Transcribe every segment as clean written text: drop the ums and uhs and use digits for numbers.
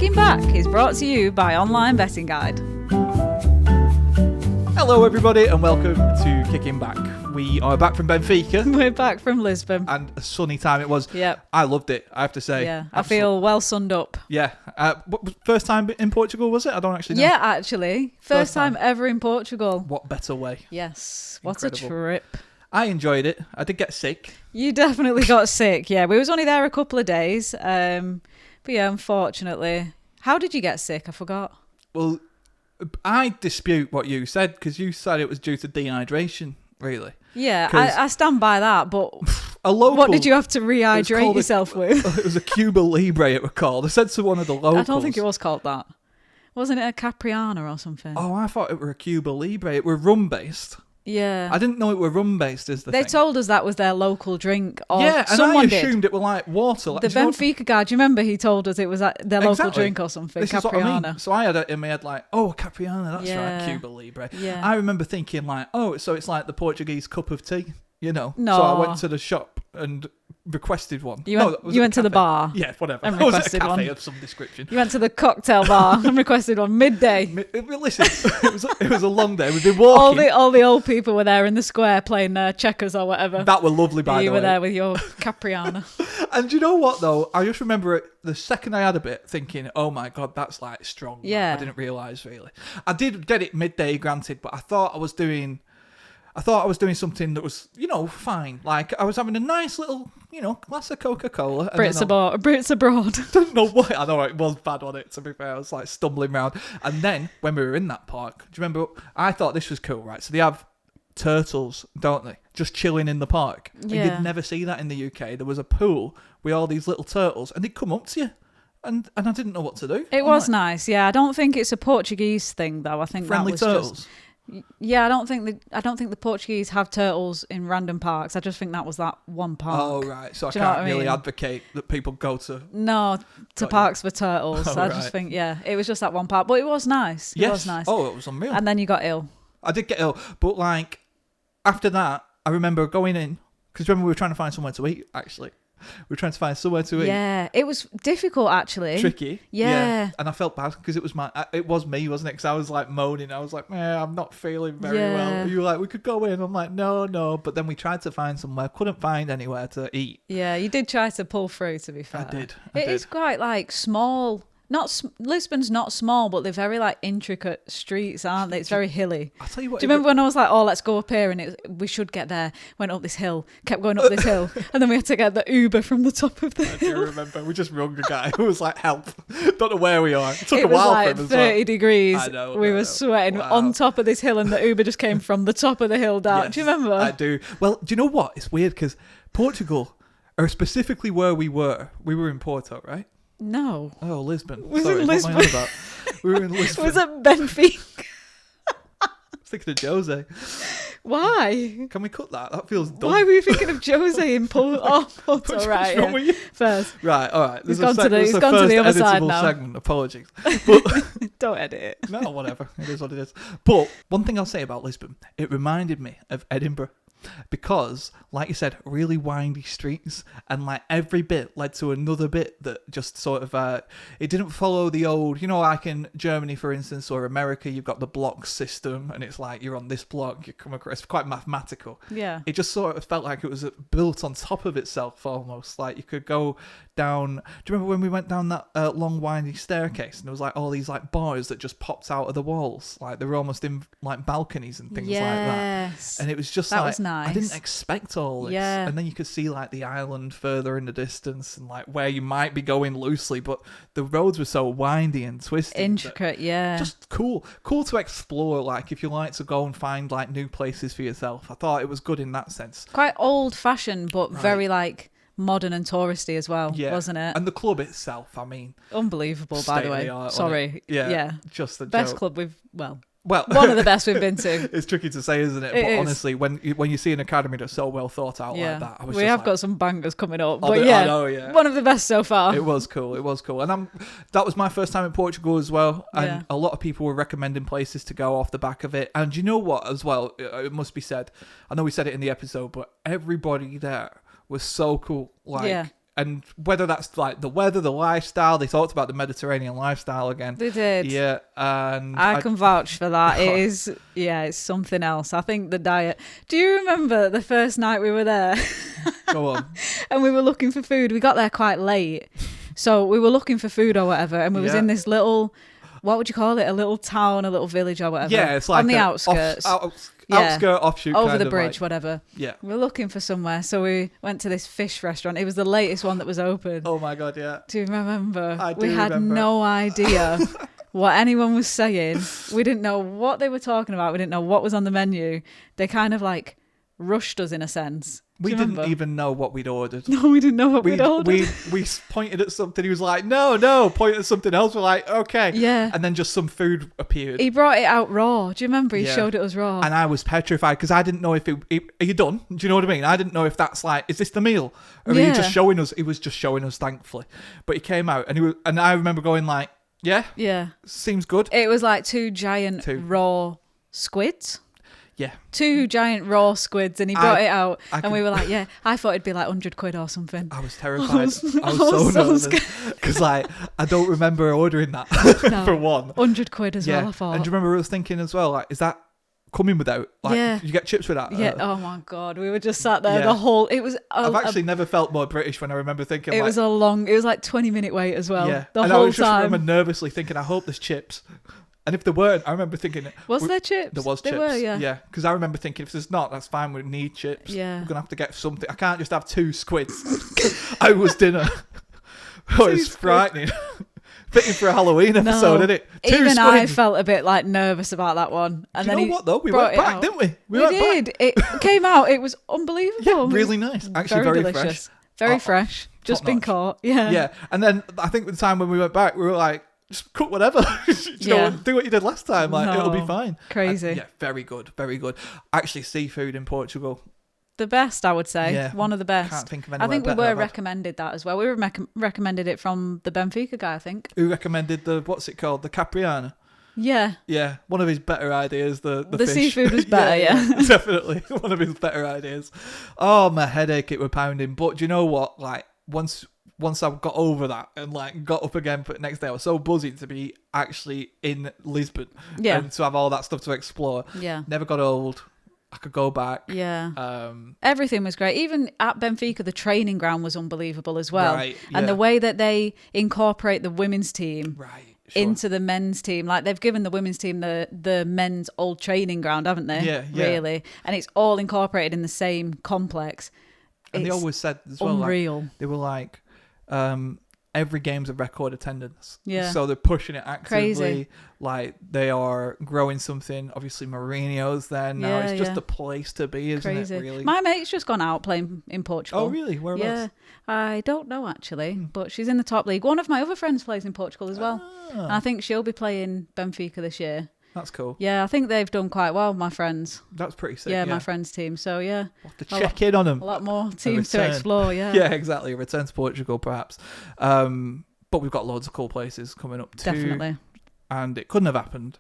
Kicking Back is brought to you by Online Betting Guide. Hello everybody and welcome to Kicking Back. We are back from Benfica. We're back from Lisbon. And a sunny time it was. Yep. I loved it, I have to say. Yeah, I feel well sunned up. Yeah. First time in Portugal, was it? I don't actually know. Yeah, actually. First time ever in Portugal. What better way? Yes. Incredible. What a trip. I enjoyed it. I did get sick. You definitely got sick, yeah. We was only there a couple of days. But yeah, unfortunately. How did you get sick? I forgot. Well, I dispute what you said because you said it was due to dehydration, really. Yeah, I stand by that, but a local, what did you have to rehydrate yourself with? It was a Cuba Libre, it was called. I said to one of the locals. I don't think it was called that. Wasn't it a Capriana or something? Oh, I thought it were a Cuba Libre. It were rum-based. Yeah. I didn't know it were rum-based is the thing. They told us that was their local drink. Or yeah, and someone I assumed it were like water. Like, the Benfica guy, do you remember he told us it was their local Exactly. drink or something? This Capriana. is what I mean. So I had it in my head like, oh, Capriana, that's Yeah. right, Cuba Libre. Yeah. I remember thinking like, oh, so it's like the Portuguese cup of tea, you know? No. So I went to the shop and requested one. You went to the bar. Yeah, whatever. And I was at a requested cafe one. of some description. You went to the cocktail bar and requested one midday. Listen, it was a long day. We've been walking. All the old people were there in the square playing checkers or whatever. That were lovely, by the way. You were there with your Capriana. And you know what, though? I just remember the second I had a bit thinking, oh my God, that's like strong. Yeah. I didn't realise, really. I did get it midday, granted, but I thought I was doing something that was, fine. Like, I was having a nice little, glass of Coca-Cola. Brits abroad. Don't know why. I know it was bad on it, to be fair. I was like stumbling around. And then, when we were in that park, do you remember? I thought this was cool, right? So they have turtles, don't they? Just chilling in the park. Yeah. And you'd never see that in the UK. There was a pool with all these little turtles, and they'd come up to you. And I didn't know what to do. It was nice, yeah. I don't think it's a Portuguese thing, though. I think friendly that was turtles. Just... Yeah, I don't think the Portuguese have turtles in random parks. I just think that was that one park. Oh, right. So I Do you know can't what I really mean? advocate that people go to... No, to parks for turtles. Oh, I just think, yeah, it was just that one park. But it was nice. It was nice. Oh, it was unreal. And then you got ill. I did get ill. But, like, after that, I remember going in... Because remember, we were trying to find somewhere to eat, actually. We were trying to find somewhere to eat. Yeah, it was difficult, actually. Tricky. Yeah. And I felt bad because it was me, wasn't it? Because I was like moaning. I was like, man, I'm not feeling very well. And you were like, we could go in. I'm like, no. But then we tried to find somewhere. Couldn't find anywhere to eat. Yeah, you did try to pull through, to be fair. I did. It is quite like small. Lisbon's not small, but they're very like intricate streets, aren't they? It's very hilly. I'll tell you what. Do you remember when I was like, oh, let's go up here, and we should get there? Went up this hill, kept going up this hill, and then we had to get the Uber from the top of the hill. I do remember. We just rung a guy who was like, help. Don't know where we are. It took It a was while like for him as 30 well. degrees. I know. We were sweating on top of this hill, and the Uber just came from the top of the hill down. Yes, Do you remember? I do. Well, do you know what? It's weird because Portugal, or specifically where we were in Porto, right? No. Oh, Lisbon. Was Sorry, it what am I on Lisbon? about? We were in Lisbon. Was it Benfica? I was thinking of Jose. Why? Can we cut that? That feels dumb. Why were you thinking of Jose in Porto? What's Right. wrong with you? First. Right, all right. He's gone to the other side now. Segment. Apologies. But Don't edit it. no, whatever. It is what it is. But one thing I'll say about Lisbon, it reminded me of Edinburgh. Because, like you said, really windy streets, and like every bit led to another bit that just sort of it didn't follow the old, like in Germany, for instance, or America, you've got the block system, and it's like you're on this block, you come across, it's quite mathematical. Yeah. It just sort of felt like it was built on top of itself almost. Like you could go down. Do you remember when we went down that long windy staircase, and there was like all these like bars that just popped out of the walls, like they were almost in like balconies and things like that. And it was just that like was nice. I didn't expect all this. Yeah. And then you could see like the island further in the distance and like where you might be going loosely, but the roads were so windy and twisted. Intricate, yeah. Just cool to explore, like if you like to go and find like new places for yourself. I thought it was good in that sense. Quite old fashioned, but very like modern and touristy as well, wasn't it? And the club itself, I mean, unbelievable, by the way. Sorry. Yeah. Just the best joke. club we've Well, one of the best we've been to. It's tricky to say, isn't it? But honestly, when you see an academy that's so well thought out like that, we have got some bangers coming up. But I know, yeah, one of the best so far. It was cool, and that was my first time in Portugal as well. And a lot of people were recommending places to go off the back of it. And you know what, as well, it must be said. I know we said it in the episode, but everybody there was so cool. Like and whether that's like the weather, the lifestyle, they talked about the Mediterranean lifestyle again. They did. Yeah, and I can vouch for that. It is, it's something else. I think the diet. Do you remember the first night we were there? Go on. And we were looking for food. We got there quite late. So we were looking for food or whatever, and we was in this little, what would you call it? A little town, a little village or whatever. Yeah, it's like on the outskirts. Outskirt, offshoot. Over the of bridge, like, whatever. Yeah. We were looking for somewhere, so we went to this fish restaurant. It was the latest one that was open. Oh my God, yeah. Do you remember? I do We had remember. no idea what anyone was saying. We didn't know what they were talking about. We didn't know what was on the menu. They kind of like rushed us in a sense. We you didn't remember? even know what we'd ordered. No, we didn't know what we'd ordered. We pointed at something. He was like, no, pointed at something else. We're like, okay. Yeah. And then just some food appeared. He brought it out raw. Do you remember? He Yeah. showed it us raw. And I was petrified because I didn't know if are you done? Do you know what I mean? I didn't know if that's like, is this the meal? Or are you just showing us? He was just showing us, thankfully. But he came out and I remember going like, yeah, seems good. It was like two giant raw squids. Yeah. 2 giant raw squids, and he brought it out, and we were like, I thought it'd be like 100 quid or something. I was terrified. I was so nervous because like I don't remember ordering that for one. 100 quid as well, I thought. And do you remember us thinking as well, like, is that coming without? Like, you get chips with that? Yeah. Oh my God, we were just sat there the whole. It was. I've actually never felt more British when I remember thinking. It was a long. It was like 20-minute wait as well. Yeah. The and whole I was just time. remember nervously thinking, I hope there's chips. And if there weren't, I remember thinking... Was there chips? There was chips. There were, yeah. Yeah, because I remember thinking, if there's not, that's fine, we need chips. Yeah. We're going to have to get something. I can't just have 2 squids. I was dinner. Oh, it's frightening. Fitting for a Halloween episode, isn't it? 2 Even squids. I felt a bit like nervous about that one. And Do you then know what, though? We went back, didn't we? We did. Back. It came out. It was unbelievable. Yeah, really nice. Actually, very delicious. fresh. Very fresh. Just been caught. Yeah. Yeah. And then I think the time when we went back, we were like, just cook whatever. Do what you did last time. Like, it'll be fine. Crazy. Yeah, very good. Very good. Actually, seafood in Portugal. The best, I would say. Yeah. One of the best. Can't think of I think we better were recommended that as well. We were recommended it from the Benfica guy, I think. Who recommended what's it called? The Capriana? Yeah. Yeah, one of his better ideas, the fish. Seafood was better, yeah. Definitely. One of his better ideas. Oh, my headache, it were pounding. But do you know what? Like, once I got over that and like got up again for the next day, I was so buzzy to be actually in Lisbon and to have all that stuff to explore. Yeah. Never got old. I could go back. Yeah. Everything was great. Even at Benfica, the training ground was unbelievable as well. Right, yeah. And the way that they incorporate the women's team into the men's team, like they've given the women's team the men's old training ground, haven't they? Yeah. Really. And it's all incorporated in the same complex. And they always said as well, unreal. like, they were like, every game's a record attendance. Yeah. So they're pushing it actively. Crazy. Like they are growing something. Obviously Mourinho's there now. It's just a place to be, isn't it? Really. My mate's just gone out playing in Portugal. Oh really? Whereabouts? Yeah. I don't know actually, but she's in the top league. One of my other friends plays in Portugal as well. And I think she'll be playing Benfica this year. That's cool. Yeah, I think they've done quite well, my friends. That's pretty sick. Yeah, my friends' team. So, yeah. We'll have to check in on them. A lot more teams to explore, yeah. Yeah, exactly. A return to Portugal, perhaps. But we've got loads of cool places coming up too. Definitely. And it couldn't have happened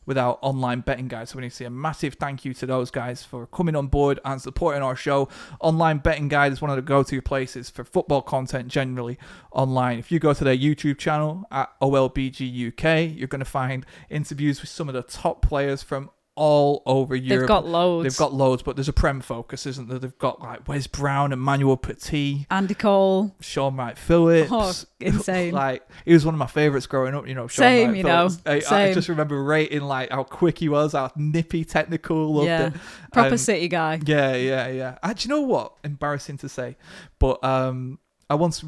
without online betting guides. So we need to say a massive thank you to those guys for coming on board and supporting our show. Online betting guide is one of the go-to places for football content generally online. If you go to their YouTube channel at OLBG UK, you're going to find interviews with some of the top players from all over Europe. They've got loads. They've got loads, but there's a Prem focus, isn't there? They've got like Wes Brown, Emmanuel Petit, Andy Cole, Sean Wright Phillips. Oh, insane. Like, he was one of my favourites growing up, Sean Same, Wright Phillips. Same. I just remember rating like how quick he was, how nippy, technical, loved it. Proper City guy. Yeah. Do you know what? Embarrassing to say, but I once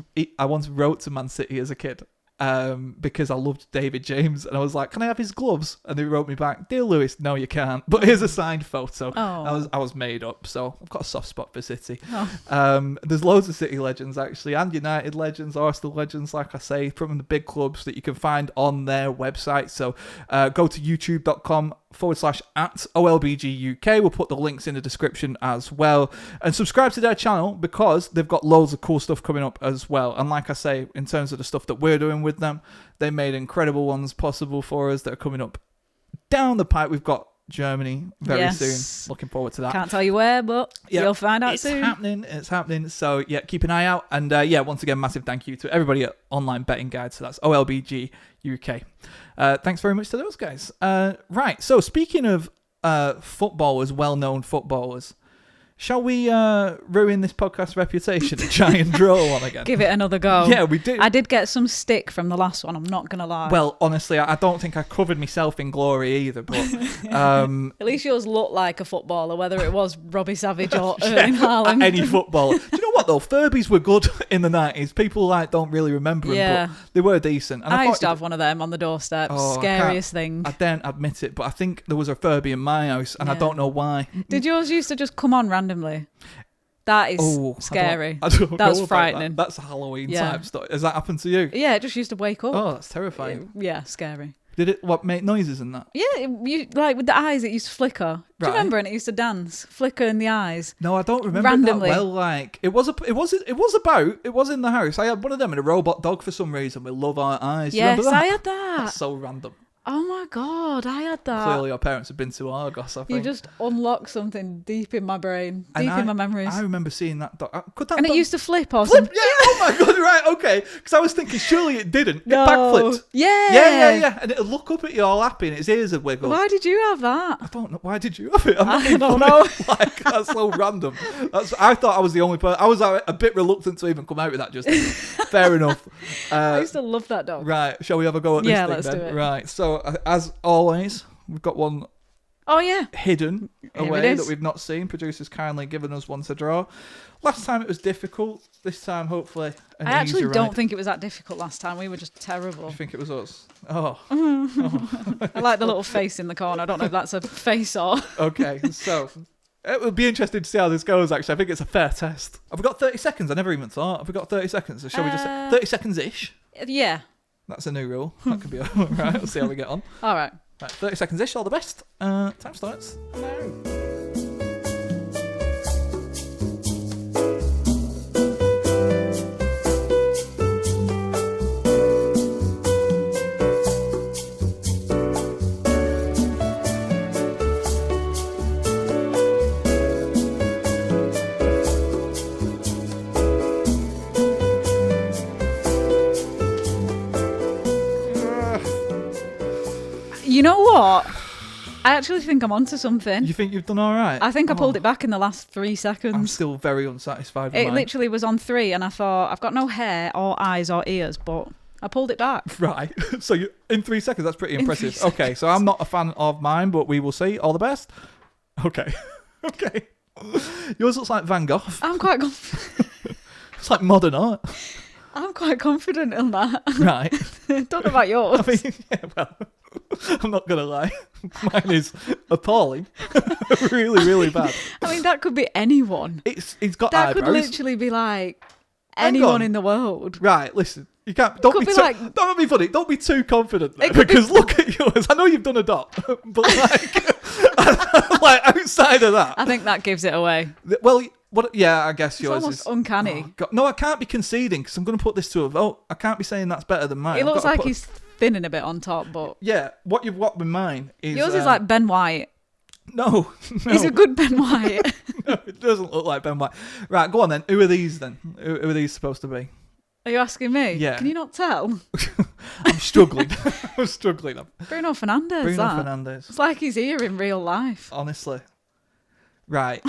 wrote to Man City as a kid. Because I loved David James and I was like, can I have his gloves? And they wrote me back, dear Lewis, no you can't, but here's a signed photo. I was made up, so I've got a soft spot for City. There's loads of City legends actually, and United legends, Arsenal legends, like I say, from the big clubs that you can find on their website. So go to youtube.com/@OLBG UK. We'll put the links in the description as well, and subscribe to their channel because they've got loads of cool stuff coming up as well. And like I say, in terms of the stuff that we're doing with them, they made incredible ones possible for us that are coming up down the pipe. We've got Germany very Yes. soon. Looking forward to that. Can't tell you where, but you'll find out it's soon. It's happening. So yeah, keep an eye out. And once again, massive thank you to everybody at Online Betting Guide. So that's OLBG UK. Thanks very much to those guys. Right. So speaking of footballers, well-known footballers, shall we ruin this podcast's reputation and try and draw one again? Give it another go. Yeah, we do. I did get some stick from the last one, I'm not going to lie. Well, honestly, I don't think I covered myself in glory either, but... At least yours looked like a footballer, whether it was Robbie Savage or Erling Haaland. Any footballer. Do you know what, though? Furbies were good in the 90s. People don't really remember them, but they were decent. And I used to have one of them on the doorstep. Scariest thing. I daren't admit it, but I think there was a Furby in my house, and I don't know why. Did yours used to just come on randomly? That is scary. I don't That's know frightening. That's Halloween type stuff. Has that happened to you? Yeah, it just used to wake up. Oh, that's terrifying. Yeah, scary. Did it make noises and that? Yeah, like with the eyes, it used to flicker. Do you remember? And it used to dance, flicker in the eyes. No, I don't remember randomly. That well. Like it was in the house. I had one of them and a robot dog for some reason with love our eyes. Yes, I had that. That's so random. Oh my God, I had that. Clearly your parents have been to Argos, I think. You just unlocked something deep in my brain, deep in my memories. I remember seeing that dog. And it used to flip or something. Yeah, oh my God, right, okay. Because I was thinking, surely it didn't. No. It backflipped. Yeah. Yeah. And it'll look up at you all happy and its ears would wiggle. Why did you have that? I don't know. Why did you have it? I don't know. Like, that's so random. I thought I was the only person. I was a bit reluctant to even come out with that just then. Fair enough. I used to love that dog. Right, shall we have a go at this thing let's then? do it. Right, so as always, we've got one hidden away that we've not seen. Producers kindly given us one to draw. Last time it was difficult. This time, hopefully, an I actually easier don't ride. think it was that difficult last time. We were just terrible. I think it was us. Oh. I like the little face in the corner. I don't know if that's a face or... Okay, so... It would be interesting to see how this goes, actually. I think it's a fair test. Have we got 30 seconds? I never even thought. Have we got 30 seconds? So shall we just say 30 seconds-ish? Yeah. That's a new rule. That could be all right. We'll see how we get on. All right. Right, 30 seconds-ish. All the best. Time starts now. You know what? I actually think I'm onto something. You think you've done all right? I think I pulled it back in the last 3 seconds. I'm still very unsatisfied with It mine. literally was on 3 and I thought, I've got no hair or eyes or ears, but I pulled it back. Right. So you in 3 seconds, that's pretty In 3 impressive. Okay, so I'm not a fan of mine, but we will see. All the best. Okay. Okay. Yours looks like Van Gogh. I'm quite confident. It's like modern art. I'm quite confident in that. Right. Don't know about yours. I mean, yeah, well, I'm not going to lie. Mine is appalling. Really, really bad. I mean, that could be anyone. It's got That eyebrows. could literally be like Hang anyone on. in the world. Right, listen. You can't. Don't Could be be too, like- don't be funny. Don't be too confident there, It could because look at yours. I know you've done a dot, but like outside of that, I think that gives it away. well, what? Yeah, I guess It's yours almost is uncanny. Oh, God. No, I can't be conceding because I'm going to put this to a vote. I can't be saying that's better than mine. It I've looks got to like put- he's thinning a bit on top, but Yeah, what you've got with mine is yours is like Ben White. no, He's a good Ben White. no, it doesn't look like Ben White. Right, go on then. Who are these then? Who are these supposed to be? Are you asking me? Yeah. Can you not tell? I'm struggling. I'm struggling. Bruno Fernandes. Bruno that. Fernandes. It's like he's here in real life. Honestly. Right.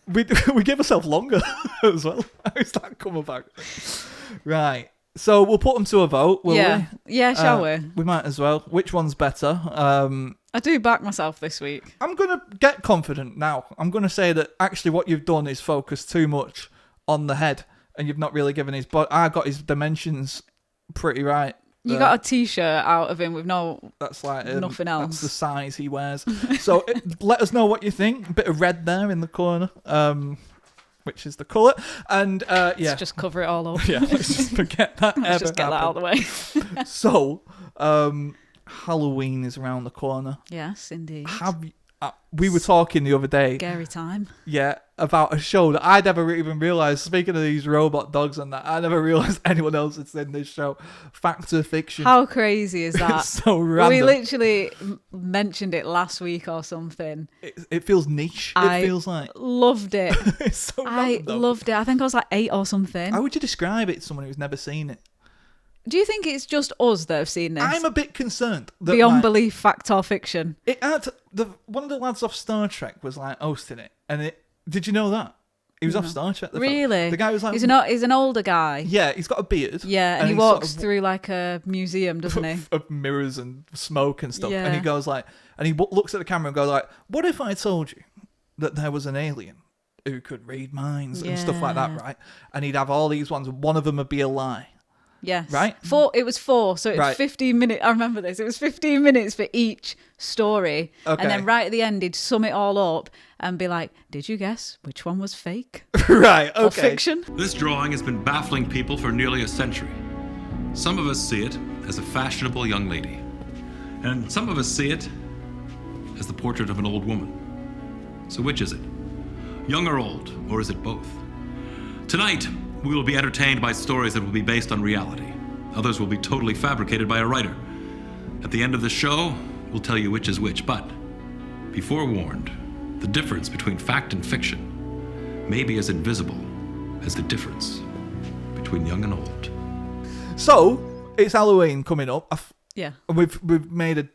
we give ourselves longer as well. How's that come about? Right. So we'll put them to a vote, will Yeah. we? Yeah, shall we? We might as well. Which one's better? I do back myself this week. I'm going to get confident now. I'm going to say that actually what you've done is focus too much on the head and you've not really given his... But I got his dimensions pretty right. You got a t-shirt out of him with That's like nothing else. That's the size he wears. So let us know what you think. A bit of red there in the corner, which is the colour. And yeah, Let's just cover it all up. yeah, let's just forget that. Let's just get that out of the way. So Halloween is around the corner. Yes, indeed. we were talking the other day. Scary time. Yeah, about a show that I never even realised. Speaking of these robot dogs and that, I never realised anyone else had seen this show. Fact or Fiction. How crazy is that? It's so random. We literally mentioned it last week or something. It feels niche. It feels like. Loved it. It's so I random, though. loved it. I think I was like 8 or something. How would you describe it to someone who's never seen it? Do you think it's just us that have seen this? I'm a bit concerned. That, Beyond belief, fact or fiction? It had one of the lads off Star Trek was like hosting it, and did you know that he was off Star Trek? Really? The guy was like, he's an older guy. Yeah, he's got a beard. Yeah, and he walks through like a museum, doesn't he? Of mirrors and smoke and stuff. Yeah. And he goes like, and he looks at the camera and goes like, "What if I told you that there was an alien who could read minds and stuff like that, right?" And he'd have all these ones, and one of them would be a lie. Yes. Right? It was 4, so it was 15 minutes. I remember this. It was 15 minutes for each story. Okay. And then right at the end, he'd sum it all up and be like, did you guess which one was fake? Right, okay. Or fiction? This drawing has been baffling people for nearly a century. Some of us see it as a fashionable young lady, and some of us see it as the portrait of an old woman. So which is it? Young or old, or is it both? Tonight, we will be entertained by stories that will be based on reality. Others will be totally fabricated by a writer. At the end of the show, we'll tell you which is which, but be forewarned, the difference between fact and fiction may be as invisible as the difference between young and old. So, it's Halloween coming up. Yeah. And we've made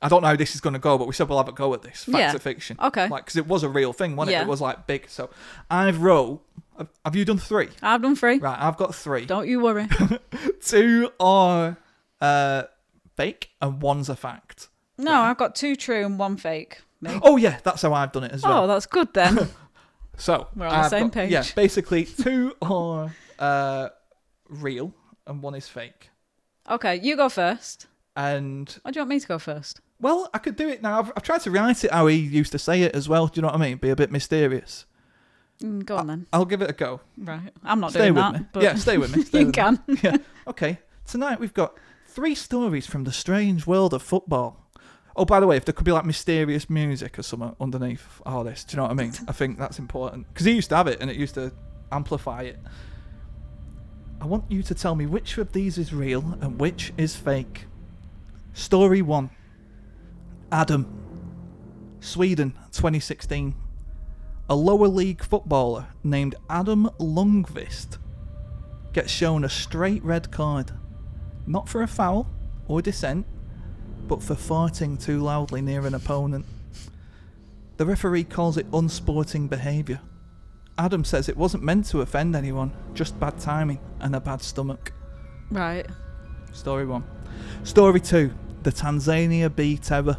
I don't know how this is going to go, but we said we'll have a go at this. Facts or fiction. Okay. Like, because it was a real thing, wasn't it? Yeah. It was like big. So, I've wrote. Have you done 3? I've done 3. Right, I've got 3. Don't you worry. 2 are fake and 1's a fact. No, Right. I've got 2 true and 1 fake. Me. Oh yeah, that's how I've done it as well. Oh, that's good then. So we're on the same page. Yeah, basically 2 are real and 1 is fake. Okay, you go first. And Or do you want me to go first? well, I could do it now. I've tried to write it how he used to say it as well. Do you know what I mean? Be a bit mysterious. Go on then. I'll give it a go. Right. I'm not Stay doing with that. me. But Yeah, stay with me. Stay you with me. can. Yeah. Okay. Tonight we've got 3 stories from the strange world of football. Oh, by the way, if there could be like mysterious music or something underneath all this, do you know what I mean? I think that's important. Because he used to have it and it used to amplify it. I want you to tell me which of these is real and which is fake. Story 1. Adam. Sweden, 2016. A lower league footballer named Adam Lundqvist gets shown a straight red card. Not for a foul or dissent, but for farting too loudly near an opponent. The referee calls it unsporting behaviour. Adam says it wasn't meant to offend anyone, just bad timing and a bad stomach. Right. Story 1. Story 2. The Tanzania Bee Terror.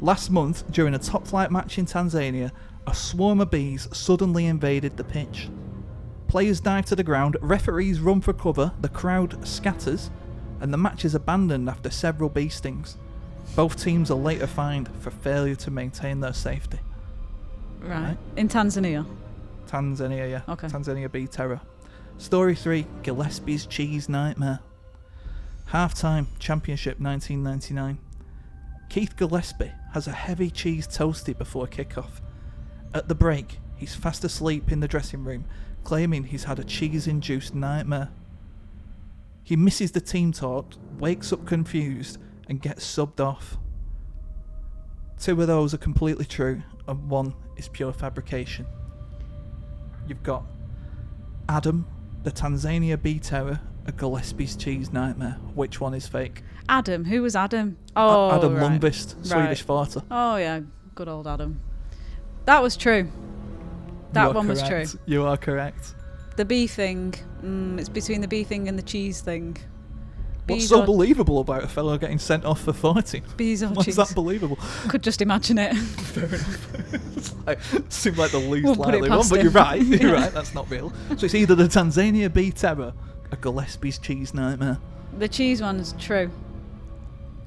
Last month, during a top-flight match in Tanzania, a swarm of bees suddenly invaded the pitch. Players dive to the ground, referees run for cover, the crowd scatters, and the match is abandoned after several bee stings. Both teams are later fined for failure to maintain their safety. Right. In Tanzania. Tanzania, yeah. Okay. Tanzania Bee Terror. Story 3. Gillespie's Cheese Nightmare. Half-time, Championship 1999. Keith Gillespie has a heavy cheese toastie before kick-off. At the break, he's fast asleep in the dressing room, claiming he's had a cheese-induced nightmare. He misses the team talk, wakes up confused, and gets subbed off. 2 of those are completely true, and 1 is pure fabrication. You've got Adam, the Tanzania Bee Terror, a Gillespie's Cheese Nightmare. Which one is fake? Adam. Who was Adam? Oh, Adam right. Lundqvist, Swedish farter. Oh, yeah. Good old Adam. That was true. That one was true. You are correct. The bee thing. It's between the bee thing and the cheese thing. What's so believable about a fellow getting sent off for farting? Bees or Why cheese? is that believable? Could just imagine it. Fair enough. It seemed like the least Won't put it likely one, past but him. you're right. You're Yeah. right. That's not real. So it's either the Tanzania Bee Terror or Gillespie's Cheese Nightmare. The cheese one's true.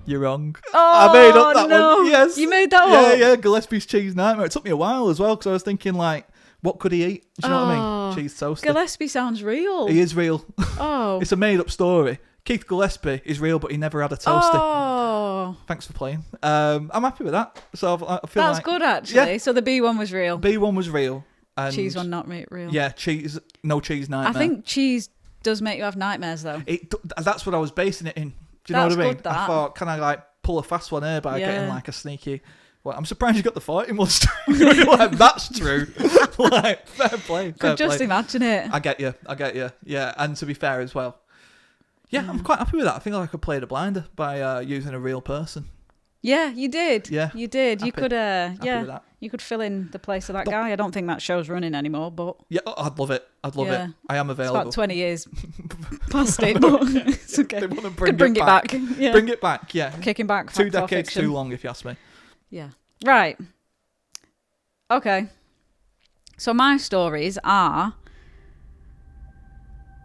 You're wrong. Oh, I made up that no. one. Yes. You made that Yeah, up? yeah. Gillespie's Cheese Nightmare. It took me a while as well because I was thinking like, what could he eat? Do you know what I mean? Cheese toast. Gillespie sounds real. He is real. Oh. It's a made up story. Keith Gillespie is real, but he never had a toasty. Oh, Thanks for playing. I'm happy with that. So I feel that's like good actually. Yeah. So the B one was real. B1 was real. And Cheese one not real. Yeah, no cheese nightmare. I think cheese does make you have nightmares though. That's what I was basing it in. Do you know That's what I mean? good, that. I thought, can I like pull a fast one here by Yeah. getting like a sneaky? Well, I'm surprised you got the fighting one straight. Like, that's true. Like, fair play. Could just imagine it. I get you. Yeah, and to be fair as well. Yeah, I'm quite happy with that. I think I could play the blinder by using a real person. Yeah, you did. Yeah, You did. You happy. could with that. you could fill in the place of that guy. I don't think that show's running anymore, but Yeah, I'd love it. Yeah. I am it's available. about 20 years past it, but it's okay. They want to Could bring it back. Yeah. Bring it back, yeah. Kicking back. 2 fact or decades fiction. too long, if you ask me. Yeah. Right. Okay. So my stories are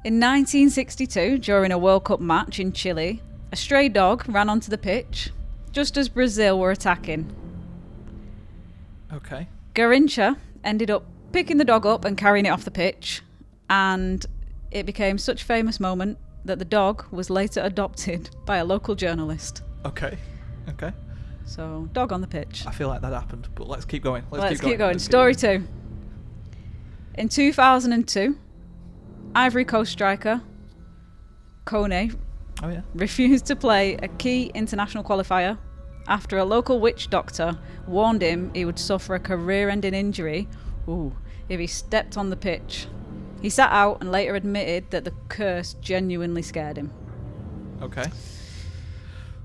in 1962, during a World Cup match in Chile, a stray dog ran onto the pitch just as Brazil were attacking. Okay. Garrincha ended up picking the dog up and carrying it off the pitch, and it became such a famous moment that the dog was later adopted by a local journalist. Okay. So, dog on the pitch. I feel like that happened, but let's keep going. Let's keep going. Story 2. In 2002, Ivory Coast striker Kone Oh, yeah. refused to play a key international qualifier after a local witch doctor warned him he would suffer a career-ending injury if he stepped on the pitch. He sat out and later admitted that the curse genuinely scared him. Okay.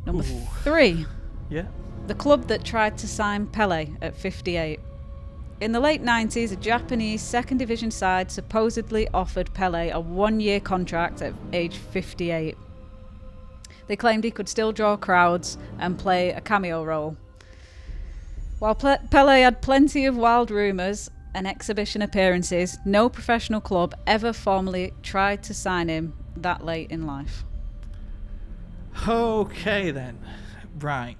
Number Ooh. 3. Yeah. The club that tried to sign Pele at 58. In the late 90s, a Japanese second division side supposedly offered Pele a 1-year contract at age 58. They claimed he could still draw crowds and play a cameo role. While Pele had plenty of wild rumours and exhibition appearances, no professional club ever formally tried to sign him that late in life. Okay, then. Right.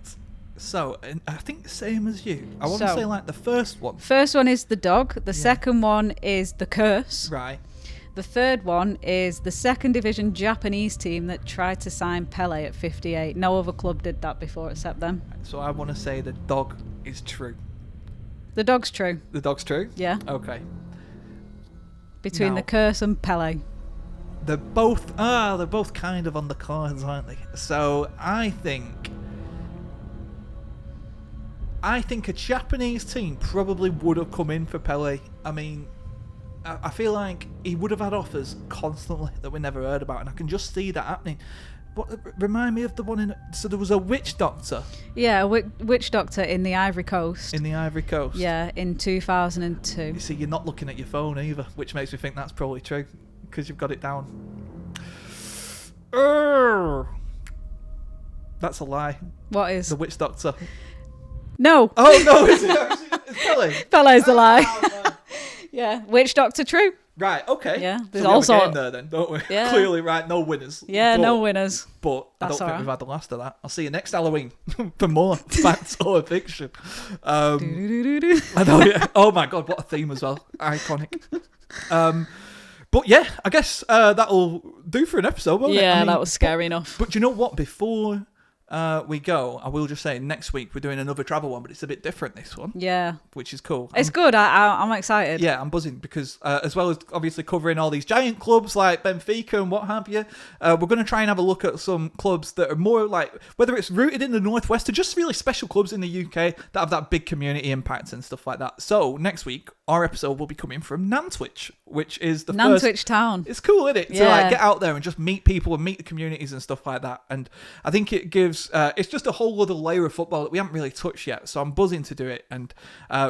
So, I think same as you. I want to So- say like the first one. First one is the dog. The second one is the curse. Right. The third one is the second division Japanese team that tried to sign Pele at 58. No other club did that before except them. So I want to say the dog is true. The dog's true. The dog's true? Yeah. Okay. Between Now- the curse and Pele. They're both kind of on the cards, aren't they? So I think a Japanese team probably would have come in for Pele. I mean, I feel like he would have had offers constantly that we never heard about, and I can just see that happening. What remind me of the one in? So there was a witch doctor Yeah, a witch doctor in the Ivory Coast. in the Ivory Coast. Yeah, in 2002. You see, you're not looking at your phone either, which makes me think that's probably true because you've got it down. That's a lie. What is? The witch doctor. No, Oh no, is it actually? It's Pele. Pele's the lie. Oh, man. Yeah, witch doctor true. Right, okay. Yeah, so there's we have also- a game there then, don't we? Yeah. Clearly, right, no winners. Yeah, but, no winners. But I That's don't think alright. we've had the last of that. I'll see you next Halloween for more facts or fiction. Do-do-do-do-do. I know, yeah. Oh my god, what a theme as well. Iconic. But yeah, I guess that'll do for an episode, won't it? Yeah, I mean, that was scary enough. But do you know what? Before we go, I will just say next week we're doing another travel one, but it's a bit different this one, Yeah, which is cool. it's good. I'm excited. Yeah, I'm buzzing because as well as obviously covering all these giant clubs like Benfica and what have you, we're going to try and have a look at some clubs that are more like, whether it's rooted in the Northwest or just really special clubs in the UK that have that big community impact and stuff like that. So next week, our episode will be coming from Nantwich, which is the first... Nantwich Town. It's cool, isn't it? To Yeah. like get out there and just meet people and meet the communities and stuff like that. And I think it gives, it's just a whole other layer of football that we haven't really touched yet. So I'm buzzing to do it and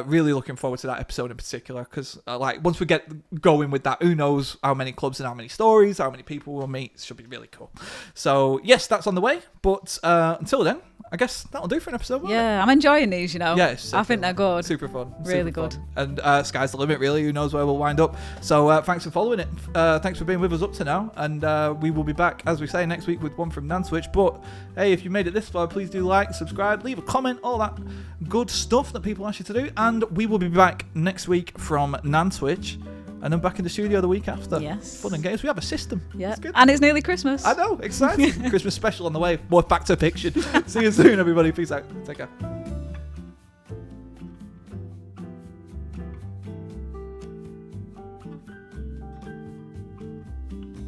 really looking forward to that episode in particular because like once we get going with that, who knows how many clubs and how many stories, how many people we'll meet. It should be really cool. So yes, that's on the way. But until then, I guess that'll do for an episode, won't it? Yeah, I'm enjoying these, you know. Yeah, it's I think they're good. Super fun. Really super good. fun. And sky's the limit, really. Who knows where we'll wind up. So thanks for following it. Thanks for being with us up to now. And we will be back, as we say, next week with one from Nantwich. But hey, if you made it this far, please do like, subscribe, leave a comment, all that good stuff that people ask you to do. And we will be back next week from Nantwich and then back in the studio the week after. Yes. Fun and games. We have a system. Yeah. It's good. And it's nearly Christmas. I know, exciting. Christmas special on the way. More back to fiction. See you soon, everybody. Peace out. Take care.